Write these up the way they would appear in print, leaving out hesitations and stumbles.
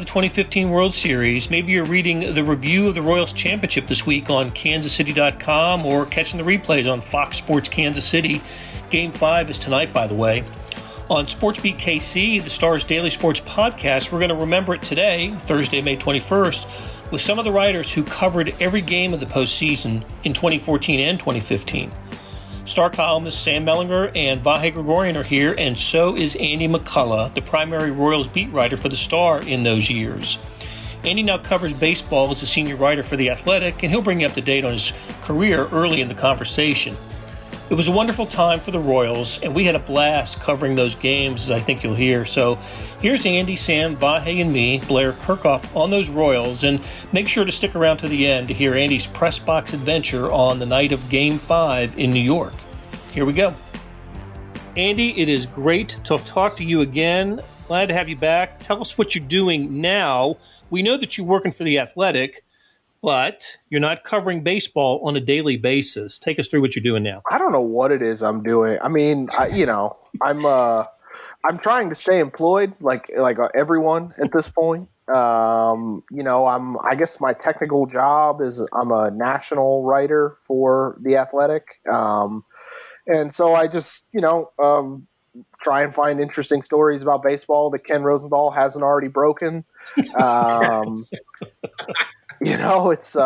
2015 World Series. Maybe you're reading the review of the Royals Championship this week on kansascity.com or catching the replays on Fox Sports Kansas City. Game 5 is tonight, by the way. On SportsBeat KC, the Star's daily sports podcast, we're going to remember it today, Thursday, May 21st, with some of the writers who covered every game of the postseason in 2014 and 2015. Star columnists Sam Mellinger and Vahe Gregorian are here, and so is Andy McCullough, the primary Royals beat writer for the Star in those years. Andy now covers baseball as a senior writer for The Athletic, and he'll bring you up to date on his career early in the conversation. It was a wonderful time for the Royals, and we had a blast covering those games, as I think you'll hear. So here's Andy, Sam, Vahe, and me, Blair Kerkkhoff, on those Royals, and make sure to stick around to the end to hear Andy's press box adventure on the night of Game 5 in New York. Here we go. Andy, it is great to talk to you again. Glad to have you back. Tell us what you're doing now. We know that you're working for The Athletic, but you're not covering baseball on a daily basis. Take us through what you're doing now. I don't know what it is I'm doing. I mean, I'm trying to stay employed like everyone at this point. I guess my technical job is I'm a national writer for The Athletic. And so I just, try and find interesting stories about baseball that Ken Rosenthal hasn't already broken. It's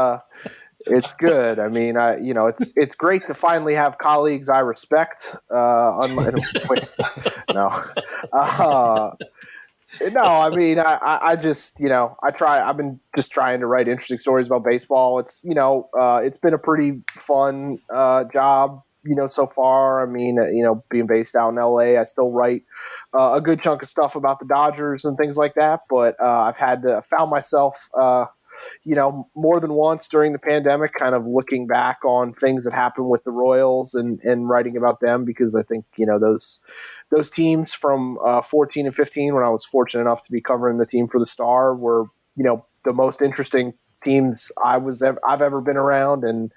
good. I mean, it's great to finally have colleagues I respect. I try. I've been just trying to write interesting stories about baseball. It's been a pretty fun job. So far. I mean, being based out in LA, I still write a good chunk of stuff about the Dodgers and things like that. But I've found myself, more than once during the pandemic, kind of looking back on things that happened with the Royals and writing about them, because I think, those teams from 14 and 15, when I was fortunate enough to be covering the team for the Star, were, the most interesting teams I've ever been around. And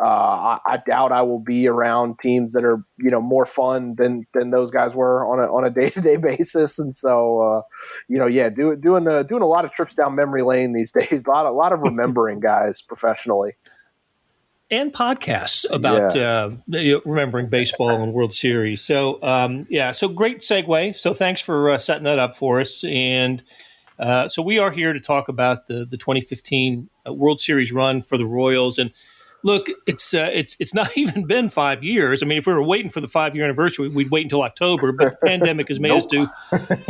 I doubt I will be around teams that are, more fun than those guys were on a day-to-day basis. And so, doing a lot of trips down memory lane these days, a lot of remembering guys professionally. And podcasts about remembering baseball and World Series. So, so great segue. So thanks for setting that up for us. And so we are here to talk about the 2015 World Series run for the Royals. And look, it's not even been 5 years. I mean, if we were waiting for the 5-year anniversary, we'd wait until October. But the pandemic has made us do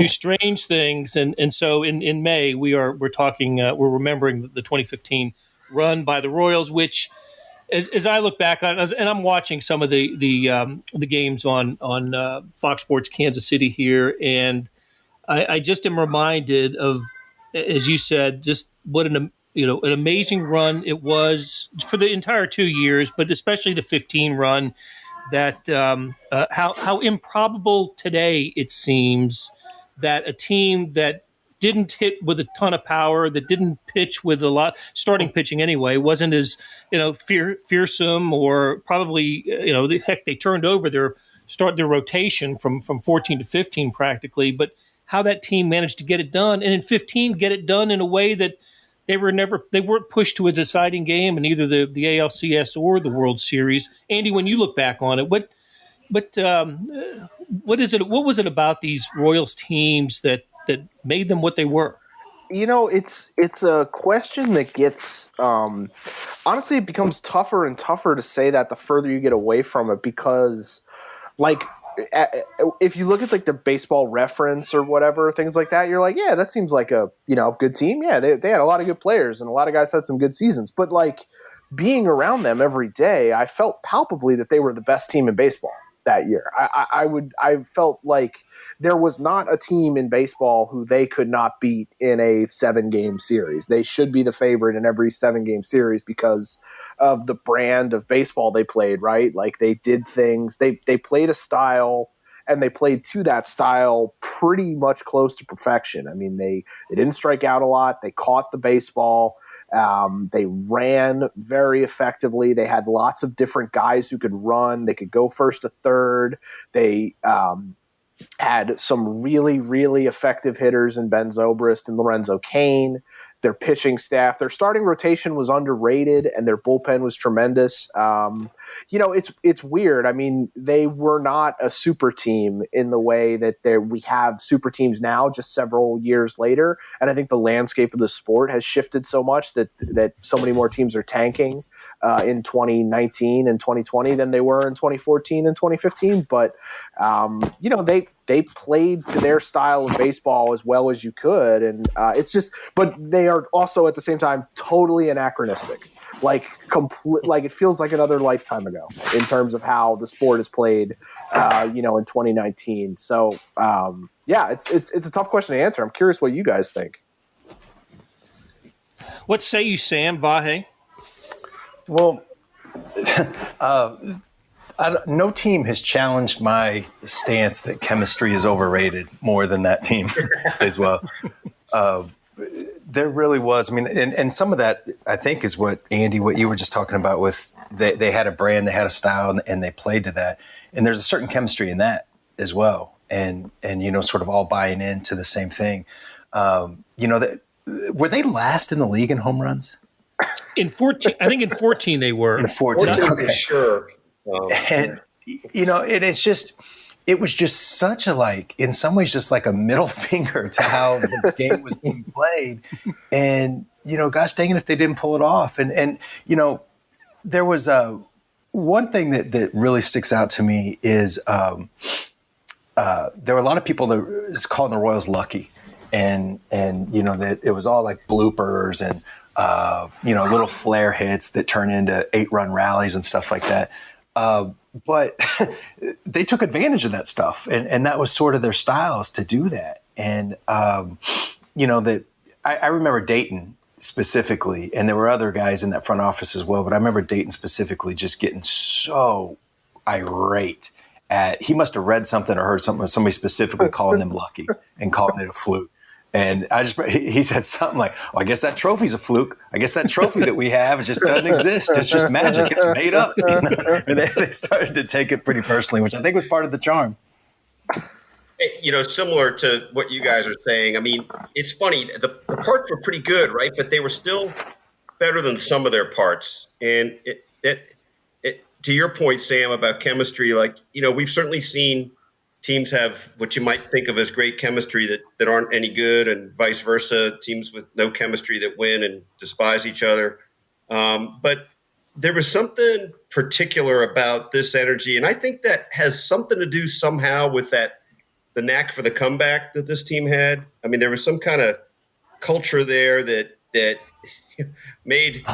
strange things, and so in May we're remembering the 2015 run by the Royals, which, as I look back on, and I'm watching some of the games on Fox Sports Kansas City here, and I just am reminded of, as you said, just what an amazing run it was for the entire 2 years, but especially the 15 run. That how improbable today it seems that a team that didn't hit with a ton of power, that didn't pitch with a lot, starting pitching anyway, wasn't as fearsome, or probably they turned over their rotation from 14 to 15 practically, but how that team managed to get it done, and in 15 get it done in a way that they weren't pushed to a deciding game in either the ALCS or the World Series. Andy, when you look back on it, what is it? What was it about these Royals teams that made them what they were? It's a question that gets honestly, it becomes tougher and tougher to say that the further you get away from it, because if you look at the Baseball Reference or whatever, things like that, you're like, yeah, that seems like a good team. Yeah, they had a lot of good players and a lot of guys had some good seasons. But being around them every day, I felt palpably that they were the best team in baseball that year. I felt like there was not a team in baseball who they could not beat in a 7-game series. They should be the favorite in every 7-game series because of the brand of baseball they played, right? They did things, they played a style, and they played to that style pretty much close to perfection. I mean, they didn't strike out a lot. They caught the baseball. They ran very effectively. They had lots of different guys who could run. They could go first to third. They had some really, really effective hitters in Ben Zobrist and Lorenzo Cain. Their pitching staff, their starting rotation was underrated, and their bullpen was tremendous. It's weird. I mean, they were not a super team in the way that we have super teams now, just several years later. And I think the landscape of the sport has shifted so much that so many more teams are tanking in 2019 and 2020 than they were in 2014 and 2015. But they played to their style of baseball as well as you could, and but they are also at the same time totally anachronistic. Like it feels like another lifetime ago in terms of how the sport is played, in 2019. So it's a tough question to answer. I'm curious what you guys think. What say you, Sam? Vahe? Well, no team has challenged my stance that chemistry is overrated more than that team as well. There really was. I mean, and some of that, I think, is what, Andy, what you were just talking about with they had a brand, they had a style, and they played to that. And there's a certain chemistry in that as well. And sort of all buying into the same thing. Were they last in the league in home runs? In 14, I think in 14 they were. In 14, okay. For sure. And it was just such a, in some ways, just like a middle finger to how the game was being played. And, gosh dang it, if they didn't pull it off. And there was one thing that really sticks out to me is there were a lot of people that was calling the Royals lucky. And that it was all like bloopers and, little flare hits that turn into 8-run rallies and stuff like that. But they took advantage of that stuff, and that was sort of their styles to do that. And that I remember Dayton specifically, and there were other guys in that front office as well. But I remember Dayton specifically just getting so irate at he must have read something or heard something, somebody specifically calling them lucky and calling it a fluke. And he said something like, "Well, I guess that trophy's a fluke. I guess that trophy that we have just doesn't exist. It's just magic. It's made up." And they started to take it pretty personally, which I think was part of the charm. Similar to what you guys are saying. I mean, it's funny. The parts were pretty good, right? But they were still better than some of their parts. And it to your point, Sam, about chemistry, we've certainly seen teams have what you might think of as great chemistry that aren't any good, and vice versa, teams with no chemistry that win and despise each other. But there was something particular about this energy, and I think that has something to do somehow with the knack for the comeback that this team had. I mean, there was some kind of culture there that made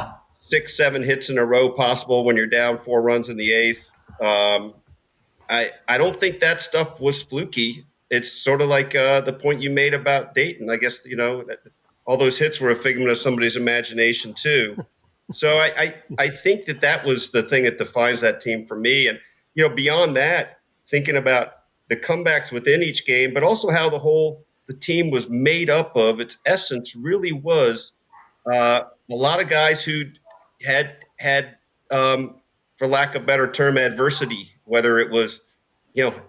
6-7 hits in a row possible when you're down 4 runs in the 8th. I don't think that stuff was fluky. It's sort of like the point you made about Dayton. I guess, that all those hits were a figment of somebody's imagination too. So I think that was the thing that defines that team for me. And, beyond that, thinking about the comebacks within each game, but also how the team was made up of, its essence really was a lot of guys who had for lack of a better term, adversity, whether it was,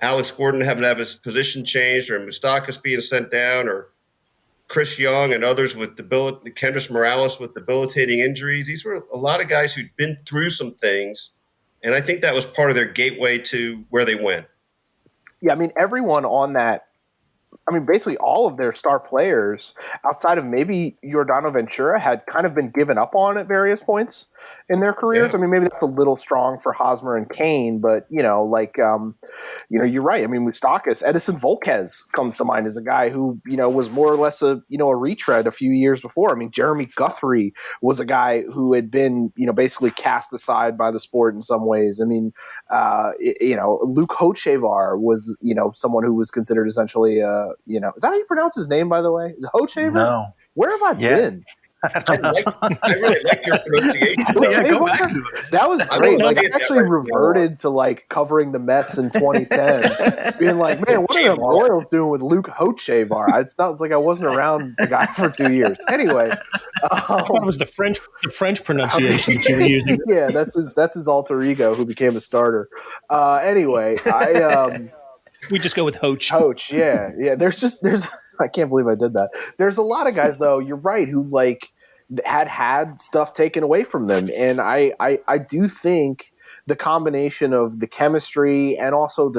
Alex Gordon having to have his position changed, or Moustakas being sent down, or Chris Young and others with Kendrys Morales with debilitating injuries. These were a lot of guys who'd been through some things, and I think that was part of their gateway to where they went. Yeah, I mean, everyone on that, basically all of their star players, outside of maybe Yordano Ventura, had kind of been given up on at various points in their careers. Yeah. Maybe that's a little strong for Hosmer and Cain, but you're right. Moustakas, Edison Volquez comes to mind as a guy who, was more or less a retread a few years before. Jeremy Guthrie was a guy who had been, basically cast aside by the sport in some ways. Luke Hochevar was, someone who was considered essentially, is that how you pronounce his name, by the way? Is it Hochevar? No. Where have I been? I really like your pronunciation. Go back to it. That was great. I actually reverted to covering the Mets in 2010, being like, man, what are the Royals doing with Luke Hochevar? It sounds like I wasn't around the guy for 2 years. Anyway, that was the French pronunciation that you were using. Yeah, that's his alter ego who became a starter. Anyway, We just go with Hoach. Hoach, yeah. There's I can't believe I did that. There's a lot of guys though. You're right, who like had stuff taken away from them, and I do think the combination of the chemistry and also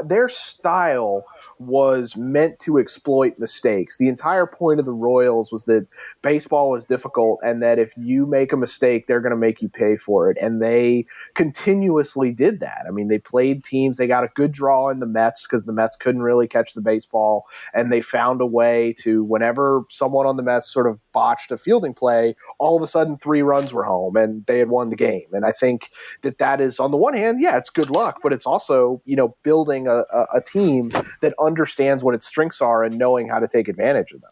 their style was meant to exploit mistakes. The entire point of the Royals was that baseball was difficult and that if you make a mistake, they're going to make you pay for it. And they continuously did that. I mean, they played teams. They got a good draw in the Mets because the Mets couldn't really catch the baseball. And they found a way to, whenever someone on the Mets sort of botched a fielding play, all of a sudden 3 runs were home and they had won the game. And I think that is, on the one hand, yeah, it's good luck, but it's also, building a team that understands what its strengths are and knowing how to take advantage of them.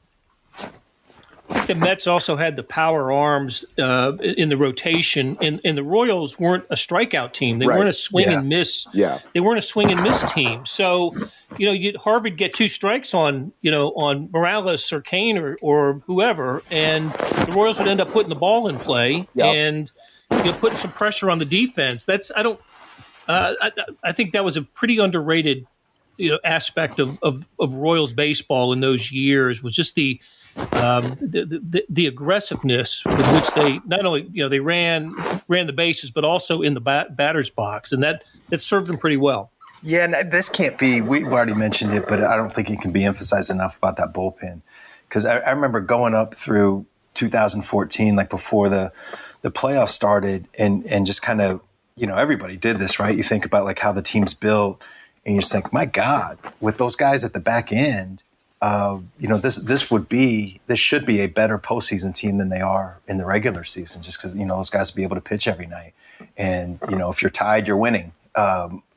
I think the Mets also had the power arms in the rotation, and the Royals weren't a strikeout team. They weren't a swing and miss. Yeah. They weren't a swing and miss team. So, Harvard get 2 strikes on Morales or Kane or whoever, and the Royals would end up putting the ball in play and putting some pressure on the defense. I think that was a pretty underrated aspect of Royals baseball in those years, was just the aggressiveness with which they not only they ran the bases, but also in the batter's box, and that served them pretty well. Yeah, and this can't be. We've already mentioned it, but I don't think it can be emphasized enough about that bullpen, because I remember going up through 2014, like before the playoffs started, and just kind of everybody did this, right? You think about like how the team's built, and you just think, my God, with those guys at the back end. This should be a better postseason team than they are in the regular season, just because those guys will be able to pitch every night, and if you're tied, you're winning.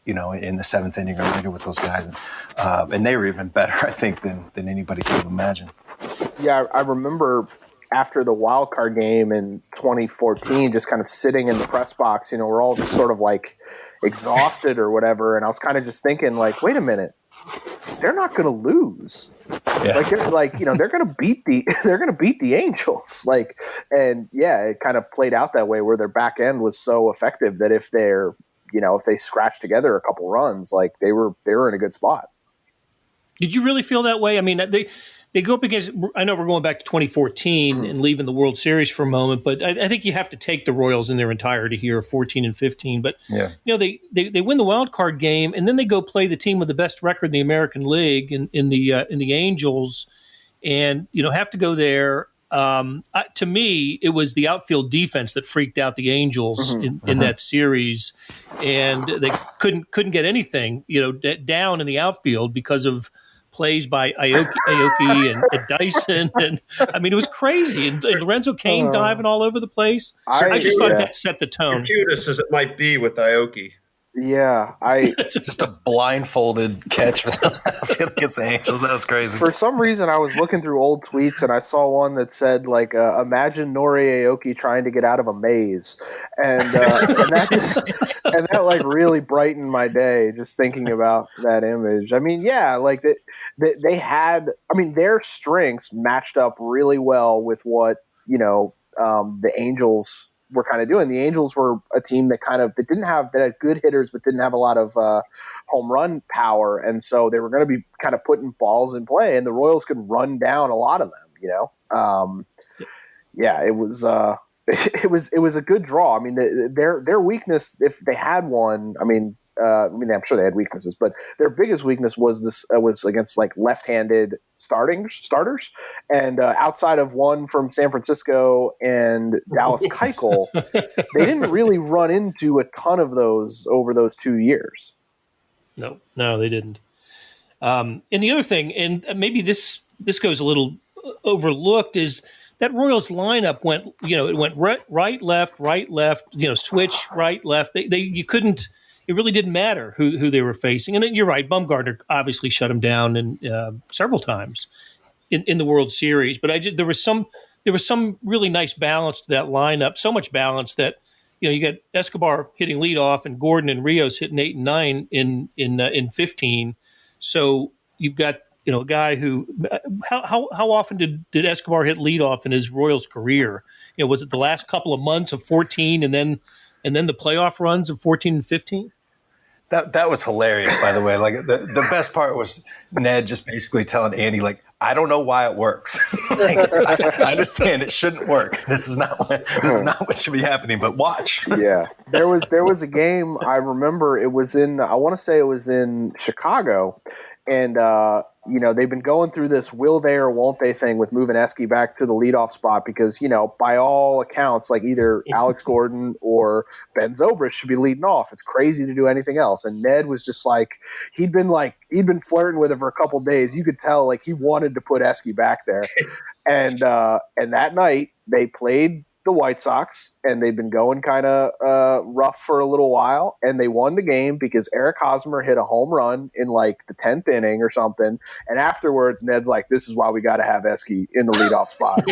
In the 7th inning or later with those guys, and they were even better, I think, than anybody could have imagined. Yeah, I remember after the wild card game in 2014, just kind of sitting in the press box. We're all just sort of like exhausted or whatever, and I was kind of just thinking, like, wait a minute. They're not going to lose. Yeah. They're going to beat the Angels. It kind of played out that way, where their back end was so effective that if they scratched together a couple runs, like they were in a good spot. Did you really feel that way? I mean, they go up against. I know we're going back to 2014 and leaving the World Series for a moment, but I think you have to take the Royals in their entirety here, 14 and 15. But they win the wild card game, and then they go play the team with the best record in the American League in the Angels, and have to go there. To me, it was the outfield defense that freaked out the Angels in that series, and they couldn't get anything down in the outfield because of plays by Aoki and Dyson, and I mean it was crazy. And Lorenzo Cain diving all over the place. I just thought that set the tone. Circuitous as it might be with Aoki. Yeah, just a blindfolded catch against the Angels. That was crazy. For some reason, I was looking through old tweets and I saw one that said, like, imagine Nori Aoki trying to get out of a maze, and that like really brightened my day just thinking about that image. I mean, yeah, like they had. I mean, their strengths matched up really well with what the Angels were kind of doing. The Angels were a team that had good hitters, but didn't have a lot of home run power. And so they were going to be kind of putting balls in play, and the Royals could run down a lot of them, it was a good draw. I mean, their weakness, if they had one, I'm sure they had weaknesses, but their biggest weakness was against like left-handed starters, and outside of one from San Francisco and Dallas Keuchel, they didn't really run into a ton of those over those 2 years. No, they didn't. And the other thing, and maybe this goes a little overlooked, is that Royals lineup went right, left, switch, right, left. You couldn't. It really didn't matter who they were facing. And you're right, Bumgarner obviously shut him down several times in the World Series. But there was some really nice balance to that lineup. So much balance that you got Escobar hitting leadoff and Gordon and Rios hitting 8 and 9 in 15. So you've got a guy who how often did Escobar hit leadoff in his Royals career? Was it the last couple of months of 14 and then the playoff runs of 14 and 15? That was hilarious, by the way. Like the best part was Ned just basically telling Andy, like, I don't know why it works. Like, I understand it shouldn't work. This is not what should be happening. But watch. Yeah, there was a game I remember. It was I want to say it was in Chicago, and they've been going through this will they or won't they thing with moving Esky back to the leadoff spot because by all accounts, like either Alex Gordon or Ben Zobrist should be leading off. It's crazy to do anything else. And Ned was just like he'd been flirting with it for a couple of days. You could tell like he wanted to put Esky back there. And that night they played the White Sox, and they've been going kind of rough for a little while, and they won the game because Eric Hosmer hit a home run in like the 10th inning or something, and afterwards Ned's like, this is why we got to have Esky in the leadoff spot.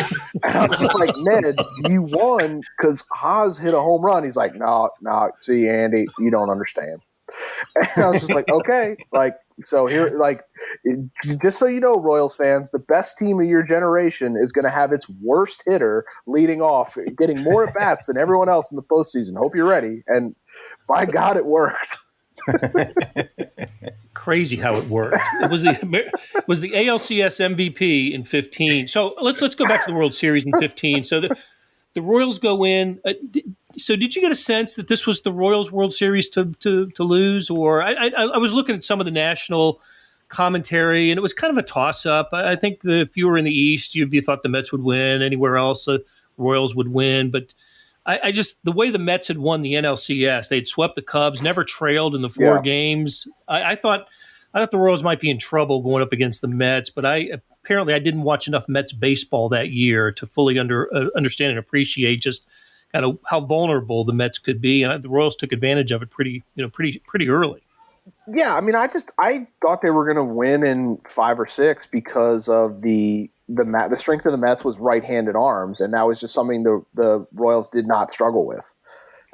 And I was just like, Ned, you won because Hos hit a home run. He's like, no, see, Andy, you don't understand. And I was just like, okay, like, so here, like, just so you know, Royals fans, the best team of your generation is going to have its worst hitter leading off, getting more at bats than everyone else in the postseason. Hope you're ready. And by God, it worked. Crazy how it worked. It was the ALCS MVP in 15. So let's go back to the World Series in 15. So the Royals go in. So did you get a sense that this was the Royals World Series to lose? Or I was looking at some of the national commentary, and it was kind of a toss-up. I think if you were in the East, you thought the Mets would win. Anywhere else, the Royals would win. But I just the way the Mets had won the NLCS, they'd swept the Cubs, never trailed in the four games. I thought the Royals might be in trouble going up against the Mets, but apparently I didn't watch enough Mets baseball that year to fully understand and appreciate just kind of how vulnerable the Mets could be, and the Royals took advantage of it pretty early. Yeah, I mean, I thought they were going to win in 5 or 6 because of the strength of the Mets was right-handed arms, and that was just something the Royals did not struggle with.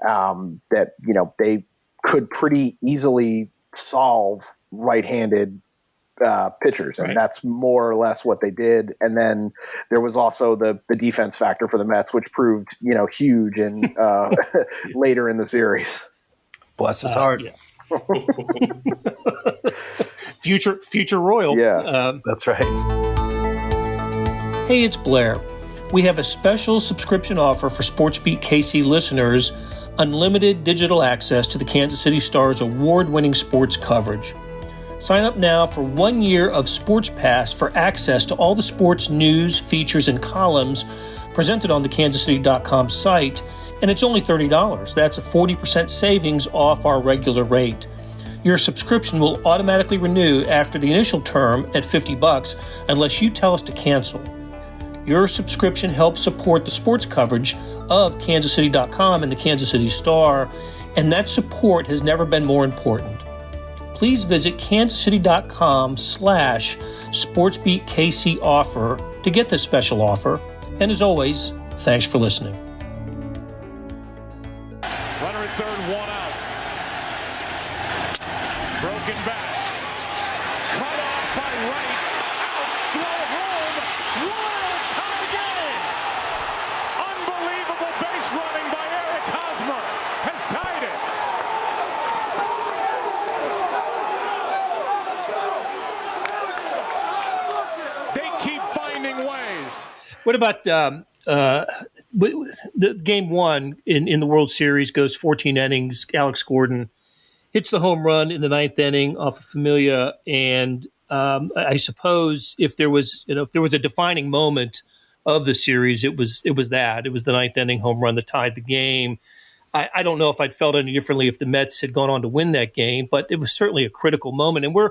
That they could pretty easily solve right-handed pitchers, and that's more or less what they did. And then there was also the defense factor for the Mets, which proved huge in later in the series. Bless his heart. Yeah. future Royal. Yeah, that's right. Hey, it's Blair. We have a special subscription offer for SportsBeat KC listeners: unlimited digital access to the Kansas City Star's award-winning sports coverage. Sign up now for 1 year of Sports Pass for access to all the sports news, features, and columns presented on the kansascity.com site, and it's only $30. That's a 40% savings off our regular rate. Your subscription will automatically renew after the initial term at $50 unless you tell us to cancel. Your subscription helps support the sports coverage of kansascity.com and the Kansas City Star, and that support has never been more important. Please visit kansascity.com/SportsBeatKC offer to get this special offer. And as always, thanks for listening. Runner at third, one out. Broken back. Cut off by right. Out, throw home. World tie game. Unbelievable base running by Eric Hosmer has tied it. They keep finding ways. What about the game one in the World Series goes 14 innings. Alex Gordon hits the home run in the 9th inning off of Familia, and I suppose if there was a defining moment of the series, it was the 9th inning home run that tied the game. I don't know if I'd felt any differently if the Mets had gone on to win that game, but it was certainly a critical moment. And we're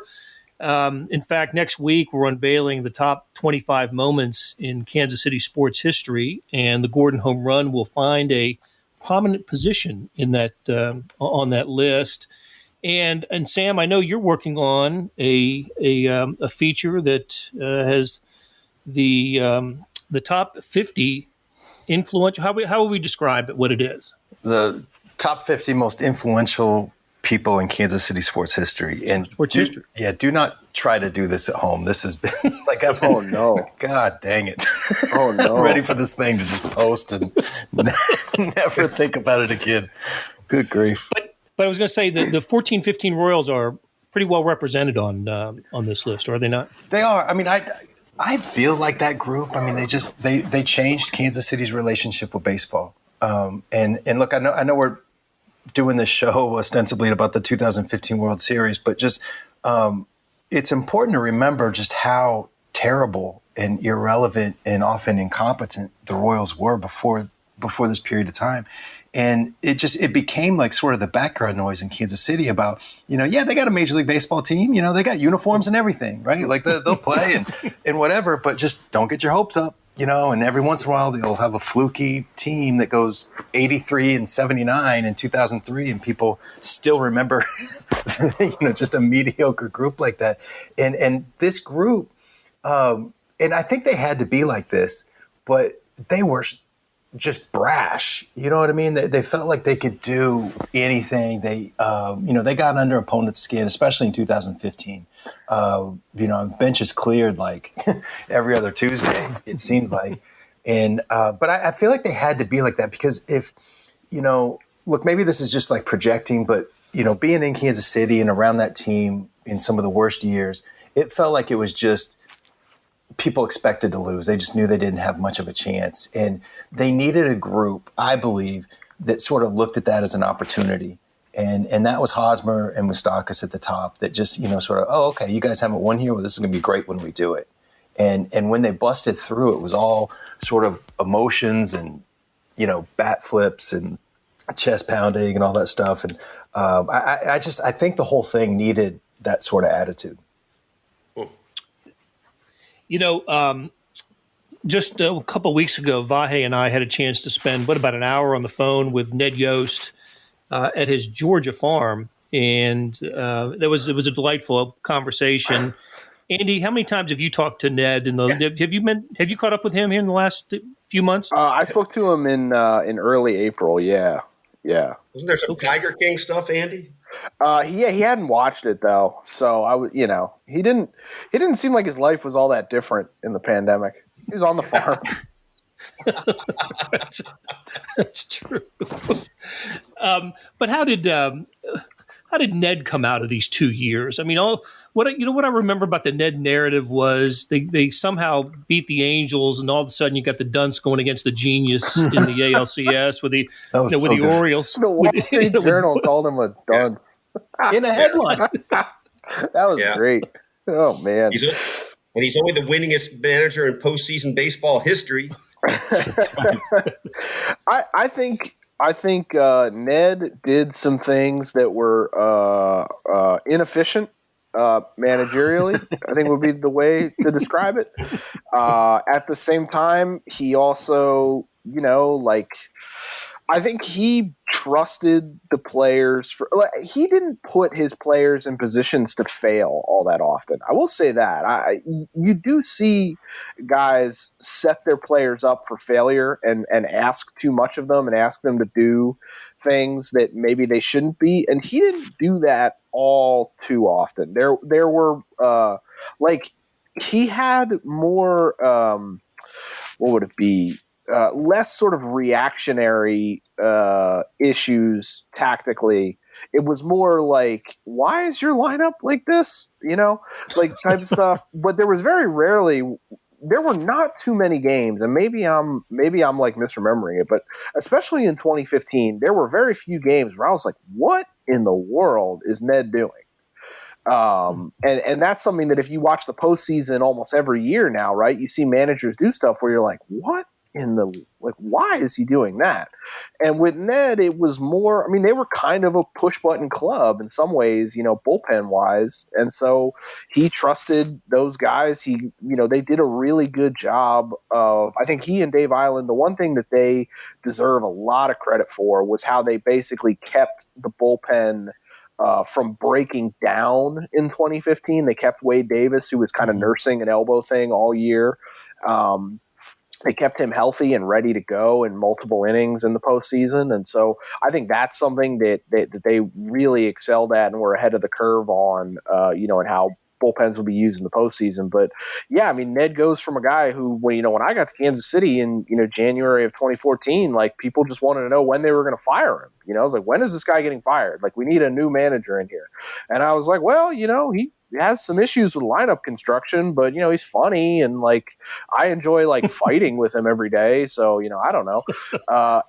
in fact, next week we're unveiling the top 25 moments in Kansas City sports history, and the Gordon home run will find a prominent position in that on that list. And Sam, I know you're working on a feature that has the top 50 influential. How will we describe it? What it is? The top 50 most influential people in Kansas City sports history. And sports history. Yeah, do not try to do this at home. This has been like oh no, God dang it! Oh no, I'm ready for this thing to just post and never think about it again. Good grief! But I was going to say that the 14-15 Royals are pretty well represented on this list, are they not? They are. I mean, I feel like that group. I mean, they changed Kansas City's relationship with baseball. And look, I know we're doing this show ostensibly about the 2015 World Series, but just it's important to remember just how terrible and irrelevant and often incompetent the Royals were before this period of time. And it became like sort of the background noise in Kansas City about, they got a Major League Baseball team, they got uniforms and everything, right? Like they'll play and whatever, but just don't get your hopes up, and every once in a while they'll have a fluky team that goes 83 and 79 in 2003 and people still remember, just a mediocre group like that. And this group, and I think they had to be like this, but they were just brash. You know what I mean? They felt like they could do anything. They got under opponents' skin, especially in 2015. Benches cleared like every other Tuesday, it seemed like. And but I feel like they had to be like that because if, look, maybe this is just like projecting, but, being in Kansas City and around that team in some of the worst years, it felt like it was just people expected to lose. They just knew they didn't have much of a chance. And they needed a group, I believe, that sort of looked at that as an opportunity. And that was Hosmer and Moustakas at the top that just, sort of, oh, okay, you guys haven't won here. Well, this is going to be great when we do it. And when they busted through, it was all sort of emotions and, bat flips and chest pounding and all that stuff. And I think the whole thing needed that sort of attitude. Just a couple of weeks ago, Vahe and I had a chance to spend, about an hour on the phone with Ned Yost at his Georgia farm. And it was a delightful conversation. Andy, how many times have you talked to Ned? Have you caught up with him here in the last few months? I spoke to him in early April. Yeah. Wasn't there some Tiger King stuff, Andy? He hadn't watched it though, so I would, he didn't seem like his life was all that different in the pandemic. He was on the farm. That's true. But how did Ned come out of these 2 years? I mean, what I remember about the Ned narrative was they somehow beat the Angels, and all of a sudden you got the Dunce going against the genius in the ALCS with the the Orioles. The Wall Street Journal called him a dunce in a headline. That was great. Oh man. He's only the winningest manager in postseason baseball history. I think Ned did some things that were inefficient managerially. I think would be the way to describe it. At the same time, he also, I think he trusted the players. He didn't put his players in positions to fail all that often. I will say that. You do see guys set their players up for failure and ask too much of them and ask them to do things that maybe they shouldn't be. And he didn't do that all too often. There were he had more. What would it be? Less sort of reactionary issues tactically. It was more like, why is your lineup like this? Type of stuff. But there was very rarely. There were not too many games, and maybe I'm like misremembering it, but especially in 2015, there were very few games where I was like, what in the world is Ned doing? And that's something that if you watch the postseason almost every year now, right, you see managers do stuff where you're like, what in the, why is he doing that? And with Ned, it was more, they were kind of a push button club in some ways, bullpen wise. And so he trusted those guys. They did a really good job of, I think he and Dave Island, the one thing that they deserve a lot of credit for was how they basically kept the bullpen from breaking down in 2015. They kept Wade Davis, who was kind of nursing an elbow thing all year. They kept him healthy and ready to go in multiple innings in the postseason. And so I think that's something that they really excelled at and were ahead of the curve on, and how bullpens will be used in the postseason. But yeah, I mean, Ned goes from a guy who, when I got to Kansas City in January of 2014, like people just wanted to know when they were going to fire him. I was like, when is this guy getting fired? Like, we need a new manager in here. And I was like, well, he has some issues with lineup construction, but he's funny, and like I enjoy like fighting with him every day. So I don't know.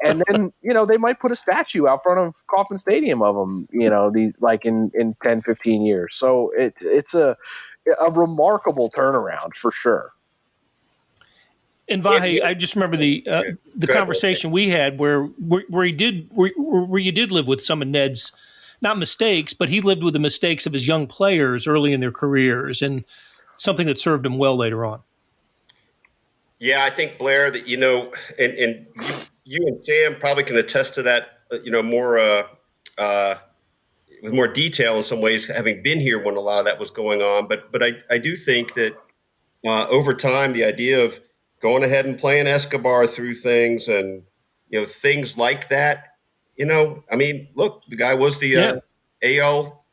And then they might put a statue out front of Kauffman Stadium of him. These like in 10, 15 years. So it's a remarkable turnaround for sure. And Vahe, I just remember the conversation we had where you did live with some of Ned's, not mistakes, but he lived with the mistakes of his young players early in their careers, and something that served him well later on. Yeah, I think, Blair, that and you and Sam probably can attest to that. More with more detail in some ways, having been here when a lot of that was going on. But I do think that over time, the idea of going ahead and playing Escobar through things and things like that. I mean, look, the guy was the AL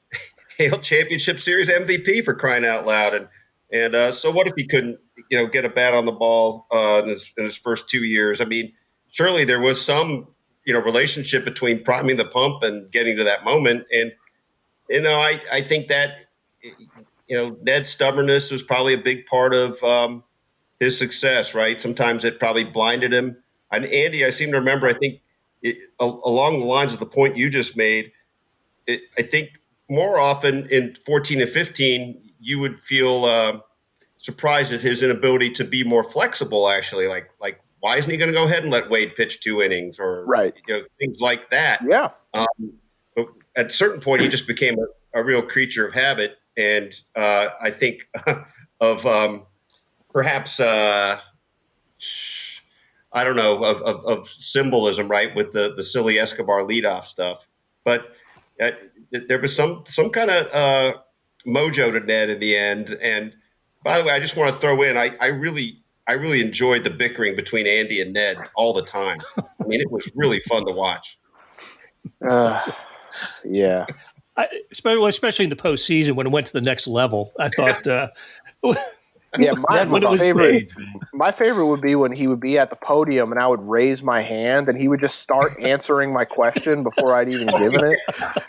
Championship Series MVP for crying out loud, and so what if he couldn't get a bat on the ball in his first 2 years? I mean, surely there was some relationship between priming the pump and getting to that moment, and I think that Ned's stubbornness was probably a big part of his success. Right? Sometimes it probably blinded him. And Andy, I seem to remember, I think. Along the lines of the point you just made, I think more often in 14 and 15, you would feel surprised at his inability to be more flexible, actually. Like why isn't he going to go ahead and let Wade pitch 2 innings or things like that? Yeah. But at a certain point, he just became a real creature of habit. And I think of perhaps I don't know, of symbolism, right, with the silly Escobar leadoff stuff. But there was some kind of mojo to Ned in the end. And by the way, I just want to throw in, I really enjoyed the bickering between Andy and Ned all the time. I mean, it was really fun to watch. Yeah. Especially in the postseason when it went to the next level. I thought Yeah, my favorite would be when he would be at the podium and I would raise my hand and he would just start answering my question before I'd even given it.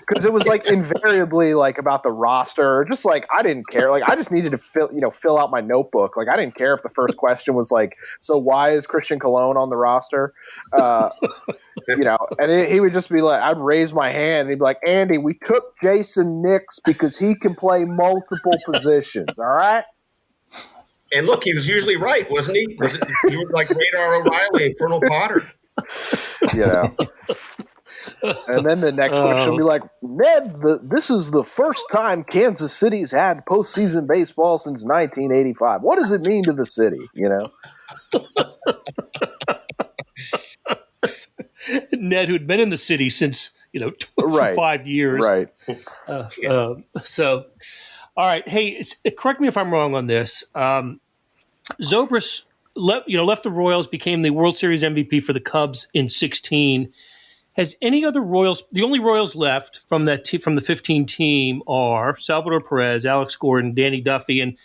Because it was like invariably like about the roster, or just like I didn't care. Like I just needed to fill out my notebook. Like I didn't care if the first question was like, so why is Christian Colon on the roster? And he would just be like, I'd raise my hand and he'd be like, Andy, we took Jason Nix because he can play multiple positions. All right. And look, he was usually right, wasn't he? He was like Radar O'Reilly and Colonel Potter. And then the next question will be like, Ned, this is the first time Kansas City's had postseason baseball since 1985. What does it mean to the city? Ned, who'd been in the city since 5 years, right? So, all right. Hey, correct me if I'm wrong on this. Zobrist left the Royals, became the World Series MVP for the Cubs in 2016. Has any other Royals? The only Royals left from from the 15 team are Salvador Perez, Alex Gordon, Danny Duffy, and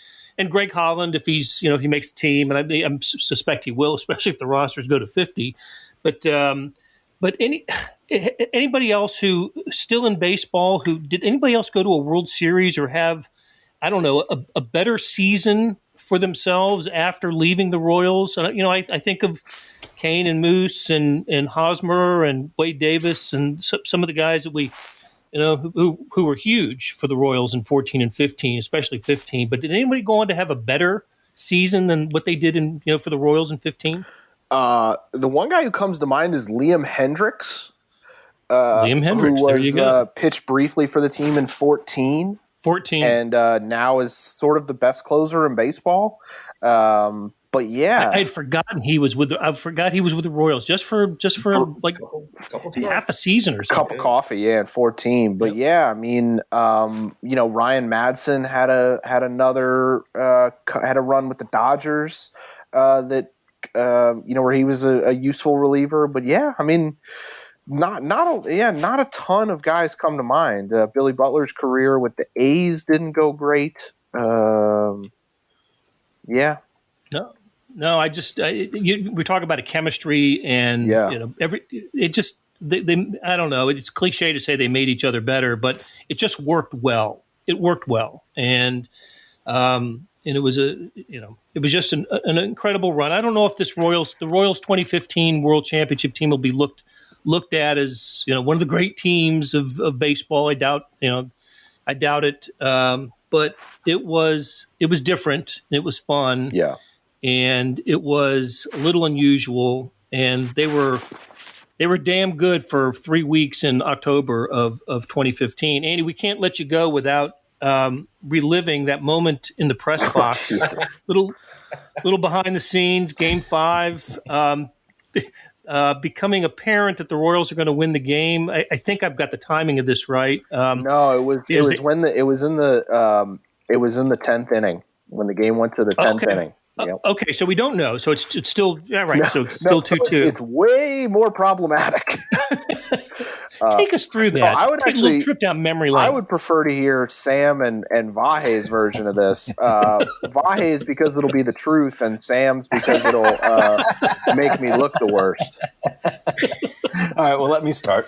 Greg Holland if he's if he makes the team, and I suspect he will, especially if the rosters go to 50. But anybody else who still in baseball? Did anybody else go to a World Series or have, I don't know, a better season for themselves after leaving the Royals? I think of Kane and Moose and Hosmer and Wade Davis and some of the guys that we, who were huge for the Royals in 14 and 15, especially 15. But did anybody go on to have a better season than what they did for the Royals in 15? The one guy who comes to mind is Liam Hendricks. Liam Hendricks, who there you go. Pitched briefly for the team in 14. And now is sort of the best closer in baseball. But yeah, I had forgotten he was with. I forgot he was with the Royals just for like half a season or something. Cup of coffee, in 14. But I mean, Ryan Madsen had a run with the Dodgers where he was a useful reliever. But I mean. Not a ton of guys come to mind. Billy Butler's career with the A's didn't go great. Yeah. No. We talk about a chemistry, and they I don't know. It's cliche to say they made each other better, but it just worked well. It worked well, and it was it was just an incredible run. I don't know if the Royals 2015 World Championship team will be looked at as one of the great teams of baseball. I doubt it. But it was different. It was fun. Yeah. And it was a little unusual. And they were damn good for 3 weeks in October of 2015. Andy, we can't let you go without reliving that moment in the press box. little behind the scenes, Game 5. Becoming apparent that the Royals are going to win the game. I think I've got the timing of this right. No, it was in the 10th inning when the game went to the 10th inning. Yep. Okay, so we don't know. So it's still right. No, so it's still 2-2. It's way more problematic. Take us through that. I would take a little trip down memory lane. I would prefer to hear Sam and Vahe's version of this. Vahe's because it'll be the truth, and Sam's because it'll make me look the worst. All right, well, let me start.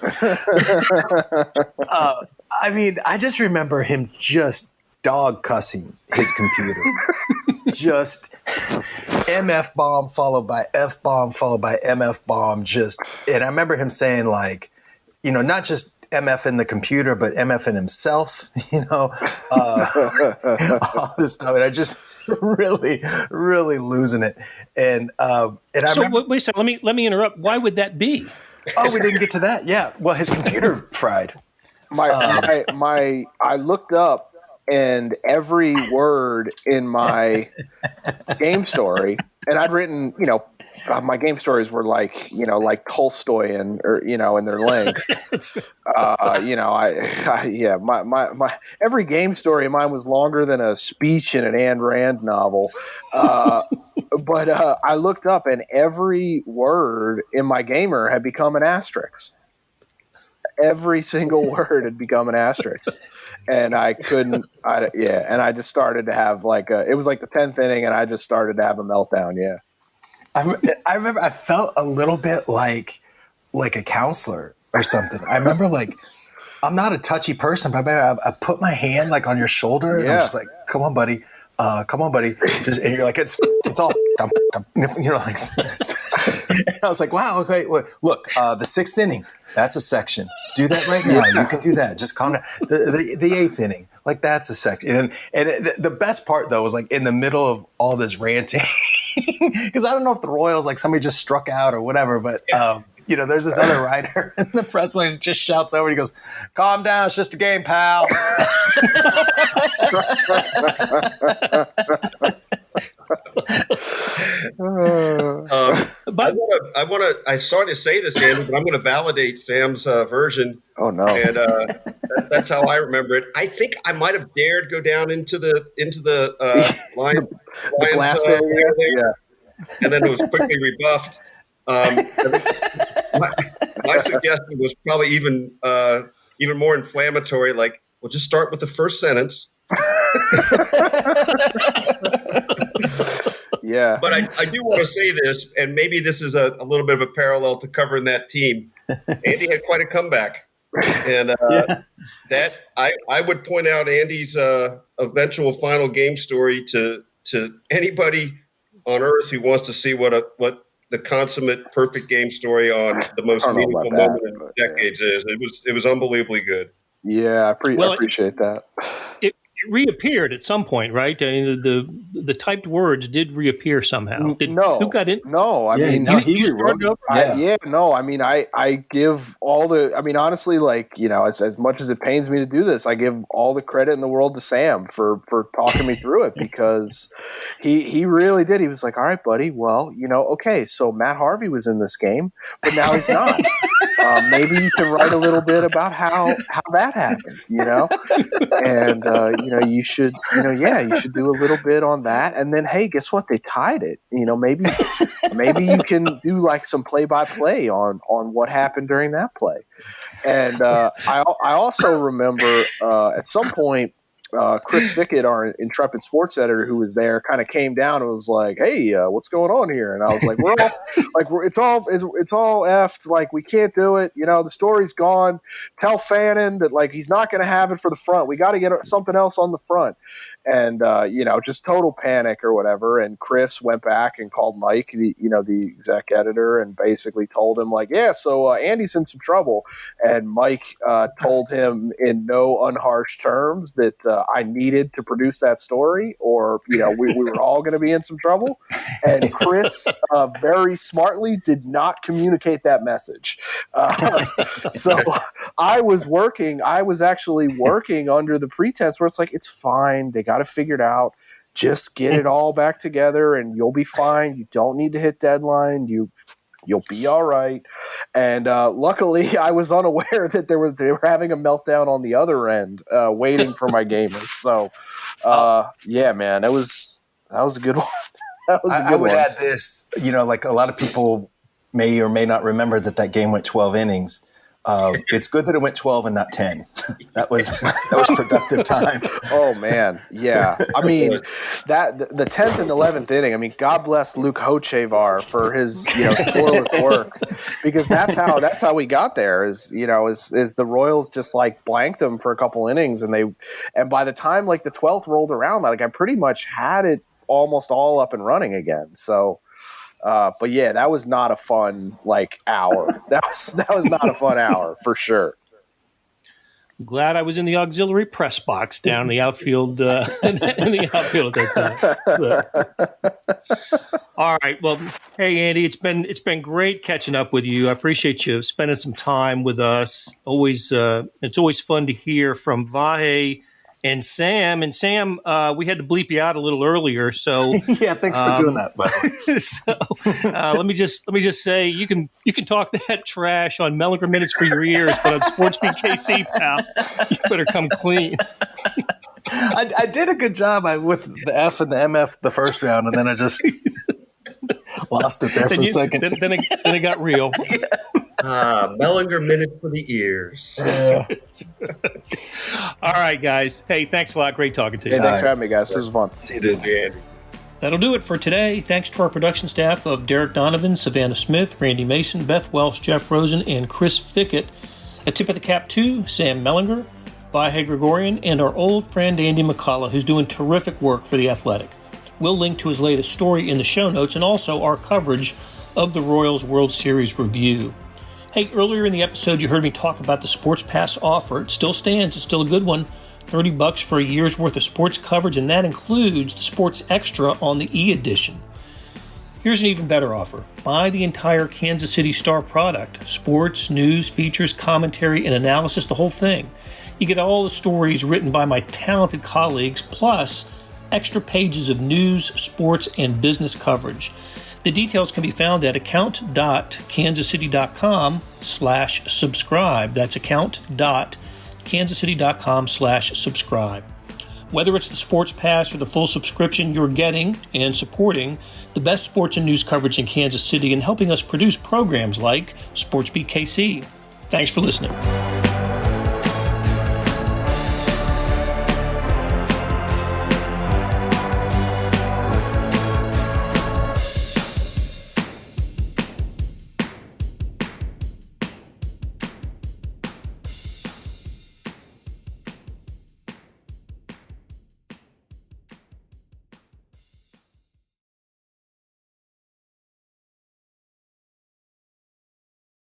I just remember him just dog cussing his computer. Just MF bomb followed by F bomb followed by MF bomb. And I remember him saying, like, not just MF in the computer, but MF in himself, all this stuff. And I just really, really losing it. And I remember, wait a second, let me interrupt. Why would that be? Oh, we didn't get to that. Yeah. Well, his computer fried. I looked up, and every word in my game story, and I'd written, my game stories were like Tolstoyan, or in their length. My every game story of mine was longer than a speech in an Ayn Rand novel. But I looked up, and every word in my gamer had become an asterisk. Every single word had become an asterisk. And I couldn't, and I just started to have it was like the 10th inning, and I just started to have a meltdown. Yeah. I remember I felt a little bit like a counselor or something. I remember I'm not a touchy person, but I put my hand on your shoulder, and I'm just like, come on, buddy. Just, and you're like, it's all, and I was like, wow, okay, look, the 6th inning, that's a section. Do that right now. You can do that. Just calm down. The 8th inning, that's a section. And the best part though was in the middle of all this ranting, because I don't know if the Royals somebody just struck out or whatever, but there's this other writer in the press box just shouts over. And he goes, "Calm down, it's just a game, pal." I started to say this, Andy, but I'm going to validate Sam's version. Oh no! And that's how I remember it. I think I might have dared go down into the line glass area, and then it was quickly rebuffed. My suggestion was probably even more inflammatory. We'll just start with the first sentence. Yeah. But I do want to say this, and maybe this is a little bit of a parallel to covering that team. Andy had quite a comeback. And that I would point out Andy's eventual final game story to anybody on earth who wants to see what the consummate perfect game story on the most meaningful moment in decades is. It was unbelievably good. Yeah, I appreciate that. It reappeared at some point, right? I mean, the typed words did reappear somehow. Who got in? No, I mean, he started over. I mean, I give all the. I mean, honestly, as much as it pains me to do this, I give all the credit in the world to Sam for talking me through it, because he really did. He was like, "All right, buddy. Well, okay, so Matt Harvey was in this game, but now he's not." Maybe you can write a little bit about how that happened, and you should do a little bit on that. And then, hey, guess what? They tied it. Maybe you can do some play-by-play on what happened during that play. And I also remember at some point Chris Fickett, our intrepid sports editor who was there, kind of came down and was like, "Hey, what's going on here?" And I was like, "We're all it's all effed. Like, we can't do it. You know, the story's gone. Tell Fannin that like he's not going to have it for the front. We got to get something else on the front." And just total panic or whatever. And Chris went back and called Mike, the exec editor, and basically told him like, "Yeah, so Andy's in some trouble." And Mike told him in no unharsh terms that I needed to produce that story, or we were all going to be in some trouble. And Chris very smartly did not communicate that message. So I was actually working under the pretense where it's like, it's fine. They got it figured out. Just get it all back together and you'll be fine. You don't need to hit deadline. You'll be all right. And luckily, I was unaware that they were having a meltdown on the other end, waiting for my gamers. So, yeah, man, that was a good one. That was a good one. I would add this, like a lot of people may or may not remember that game went 12 innings. It's good that it went 12 and not 10. That was productive time. Oh man, yeah. I mean, that the 10th and 11th inning. I mean, God bless Luke Hochevar for his scoreless work, because that's how we got there. Is the Royals just like blanked them for a couple innings, and by the time like the 12th rolled around, like I pretty much had it almost all up and running again. So. But yeah, that was not a fun hour. That was not a fun hour for sure. Glad I was in the auxiliary press box down in the outfield. In the outfield at that time. So. All right. Well, hey Andy, it's been great catching up with you. I appreciate you spending some time with us. It's always fun to hear from Vahe and Sam. And Sam, we had to bleep you out a little earlier, so yeah, thanks for doing that, buddy. So let me just say you can talk that trash on Mellinger Minutes for your ears, but on SportsBeat KC, pal, you better come clean. I did a good job with the F and the MF the first round, and then I just lost it there for a second. Then it got real. Yeah. Mellinger Minutes for the ears. Yeah. All right, guys. Hey, thanks a lot. Great talking to you. Hey, thanks for having me, guys. This was fun. See you, dudes. Yeah. That'll do it for today. Thanks to our production staff of Derek Donovan, Savannah Smith, Randy Mason, Beth Welsh, Jeff Rosen, and Chris Fickett. A tip of the cap to Sam Mellinger, Vahe Gregorian, and our old friend Andy McCullough, who's doing terrific work for The Athletic. We'll link to his latest story in the show notes and also our coverage of the Royals World Series review. Hey, earlier in the episode, you heard me talk about the Sports Pass offer. It still stands. It's still a good one. $30 for a year's worth of sports coverage, and that includes the Sports Extra on the e-edition. Here's an even better offer. Buy the entire Kansas City Star product. Sports, news, features, commentary, and analysis, the whole thing. You get all the stories written by my talented colleagues, plus extra pages of news, sports, and business coverage. The details can be found at account.kansascity.com/subscribe. That's account.kansascity.com/subscribe. Whether it's the Sports Pass or the full subscription, you're getting and supporting the best sports and news coverage in Kansas City and helping us produce programs like SportsBeat KC. Thanks for listening.